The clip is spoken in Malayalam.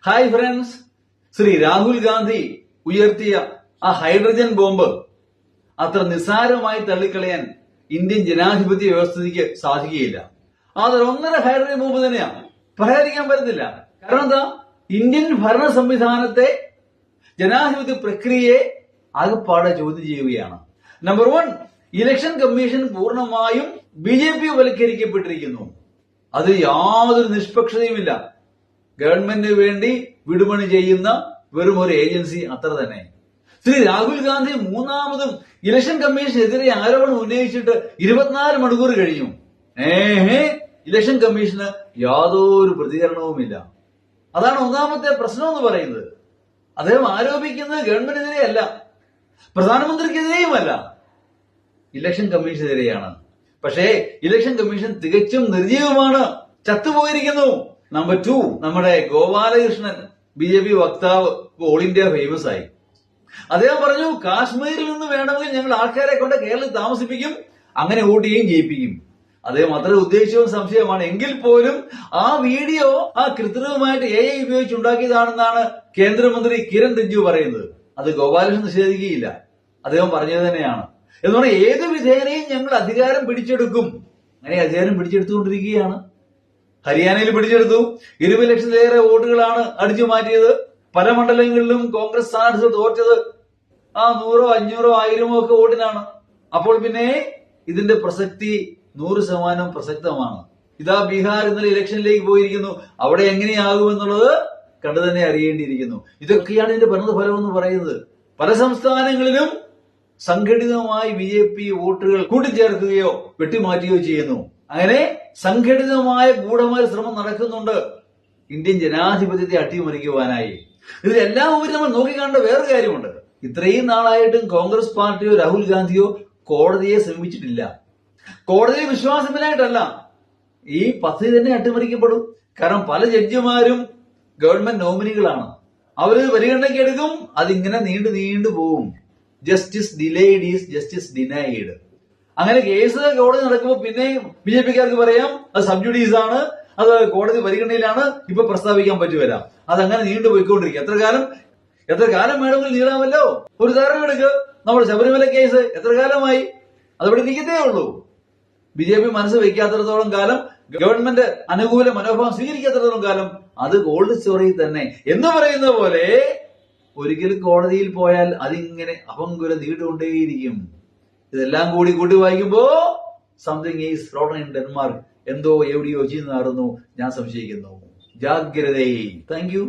ഹായ് ഫ്രണ്ട്സ്, ശ്രീ രാഹുൽ ഗാന്ധി ഉയർത്തിയ ആ ഹൈഡ്രജൻ ബോംബ് അത്ര നിസ്സാരമായി തള്ളിക്കളയാൻ ഇന്ത്യൻ ജനാധിപത്യ വ്യവസ്ഥയ്ക്ക് സാധിക്കുകയില്ല. അതൊരു ഒന്നര ഹൈഡ്രജൻ ബോംബ് തന്നെയാണ്, പറയാതിരിക്കാൻ പറ്റത്തില്ല. കാരണം എന്താ, ഇന്ത്യൻ ഭരണ സംവിധാനത്തെ, ജനാധിപത്യ പ്രക്രിയയെ ആകെപ്പാടെ ചോദ്യം ചെയ്യുകയാണ്. നമ്പർ 1, ഇലക്ഷൻ കമ്മീഷൻ പൂർണ്ണമായും BJP വൽക്കരിക്കപ്പെട്ടിരിക്കുന്നു. അതിൽ യാതൊരു നിഷ്പക്ഷതയുമില്ല. ഗവൺമെന്റിന് വേണ്ടി വിടുപണി ചെയ്യുന്ന വെറും ഒരു ഏജൻസി അത്ര തന്നെ. ശ്രീ രാഹുൽ ഗാന്ധി മൂന്നാമതും ഇലക്ഷൻ കമ്മീഷനെതിരെ ആരോപണം ഉന്നയിച്ചിട്ട് 24 മണിക്കൂർ കഴിഞ്ഞു. ഇലക്ഷൻ കമ്മീഷന് യാതൊരു പ്രതികരണവുമില്ല. അതാണ് ഒന്നാമത്തെ പ്രശ്നം എന്ന് പറയുന്നത്. അദ്ദേഹം ആരോപിക്കുന്നത് ഗവൺമെന്റിനെതിരെയല്ല, പ്രധാനമന്ത്രിക്കെതിരെയുമല്ല, ഇലക്ഷൻ കമ്മീഷനെതിരെയാണ്. പക്ഷേ ഇലക്ഷൻ കമ്മീഷൻ തികച്ചും നിർജീവമാണ്, ചത്തുപോയിരിക്കുന്നു. നമ്പർ 2, നമ്മുടെ ഗോപാലകൃഷ്ണൻ BJP വക്താവ് ഓൾ ഇന്ത്യ ഫേമസ് ആയി. അദ്ദേഹം പറഞ്ഞു, കാശ്മീരിൽ നിന്ന് വേണമെങ്കിൽ ഞങ്ങൾ ആൾക്കാരെ കൊണ്ട് കേരളത്തിൽ താമസിപ്പിക്കും, അങ്ങനെ വോട്ട് ചെയ്യുകയും ചെയ്യിപ്പിക്കും. അദ്ദേഹം അത്ര ഉദ്ദേശവും സംശയമാണ്. എങ്കിൽ പോലും ആ വീഡിയോ കൃത്രിമമായിട്ട് AI ഉപയോഗിച്ച് ഉണ്ടാക്കിയതാണെന്നാണ് കേന്ദ്രമന്ത്രി കിരൺ റിജിജു പറയുന്നത്. അത് ഗോപാലകൃഷ്ണൻ നിഷേധിക്കുകയില്ല, അദ്ദേഹം പറഞ്ഞത് തന്നെയാണ്. എന്ന് പറഞ്ഞാൽ ഏത് വിധേനയും ഞങ്ങൾ അധികാരം പിടിച്ചെടുക്കും. അങ്ങനെ അധികാരം പിടിച്ചെടുത്തുകൊണ്ടിരിക്കുകയാണ്. ഹരിയാനയിൽ പിടിച്ചെടുത്തു. 20 ലക്ഷത്തിലേറെ വോട്ടുകളാണ് അടിച്ചു മാറ്റിയത്. പല മണ്ഡലങ്ങളിലും കോൺഗ്രസ് സ്ഥാനാർത്ഥികൾ തോറ്റത് 100, 500, 1000 ഒക്കെ വോട്ടിനാണ്. അപ്പോൾ പിന്നെ ഇതിന്റെ പ്രസക്തി 100% പ്രസക്തമാണ്. ഇതാ ബീഹാർ ഇന്നലെ ഇലക്ഷനിലേക്ക് പോയിരിക്കുന്നു. അവിടെ എങ്ങനെയാകുമെന്നുള്ളത് കണ്ടു തന്നെ അറിയേണ്ടിയിരിക്കുന്നു. ഇതൊക്കെയാണ് ഇതിന്റെ ഭരണഫലം എന്ന് പറയുന്നത്. പല സംസ്ഥാനങ്ങളിലും സംഘടിതമായി BJP വോട്ടുകൾ കൂട്ടിച്ചേർക്കുകയോ വെട്ടിമാറ്റുകയോ ചെയ്യുന്നു. അങ്ങനെ സംഘടിതമായ ഗൂഢമായ ശ്രമം നടക്കുന്നുണ്ട് ഇന്ത്യൻ ജനാധിപത്യത്തെ അട്ടിമറിക്കുവാനായി. ഇതിലെല്ലാം ഉപരി നമ്മൾ നോക്കിക്കാണേണ്ട വേറൊരു കാര്യമുണ്ട്. ഇത്രയും നാളായിട്ടും കോൺഗ്രസ് പാർട്ടിയോ രാഹുൽ ഗാന്ധിയോ കോടതിയെ സമീപിച്ചിട്ടില്ല. കോടതിയിൽ വിശ്വാസത്തിനായിട്ടല്ല, ഈ പദ്ധതി തന്നെ അട്ടിമറിക്കപ്പെടും. കാരണം പല ജഡ്ജിമാരും ഗവൺമെന്റ് നോമിനികളാണ്. അവര് പരിഗണനയ്ക്ക് എടുക്കും, അതിങ്ങനെ നീണ്ടു പോകും. Justice delayed is justice denied. അങ്ങനെ കേസ് കോടതി നടക്കുമ്പോൾ പിന്നെ BJPക്കാർക്ക് പറയാം അത് സബ് ജുഡീസ് ആണ്, അത് കോടതി പരിഗണനയിലാണ്, ഇപ്പൊ പ്രസ്താവിക്കാൻ പറ്റുവരാ. അതങ്ങനെ നീണ്ടുപോയിക്കൊണ്ടിരിക്കും. എത്ര കാലം വേണമെങ്കിൽ നീളാമല്ലോ. ഒരു ഉദാഹരണം എടുക്കുക, നമ്മുടെ ശബരിമല കേസ് എത്ര കാലമായി, അതവിടെ ഇരിക്കത്തേ ഉള്ളൂ. BJP മനസ്സ് വയ്ക്കാത്തിടത്തോളം കാലം, ഗവൺമെന്റ് അനുകൂല മനോഭാവം സ്വീകരിക്കാത്തിടത്തോളം കാലം അത് കോൾഡ് സ്റ്റോറിയിൽ തന്നെ. എന്ന് പറയുന്ന പോലെ ഒരിക്കൽ കോടതിയിൽ പോയാൽ അതിങ്ങനെ അപങ്കുലം നീണ്ടുകൊണ്ടേയിരിക്കും. ഇതെല്ലാം കൂട്ടി വായിക്കുമ്പോ something is rotten in Denmark, എന്തോ എവിടെയോ ചെയ്യുന്നതാണെന്നു ഞാൻ സംശയിക്കുന്നു. ജാഗ്രതയെ. Thank U.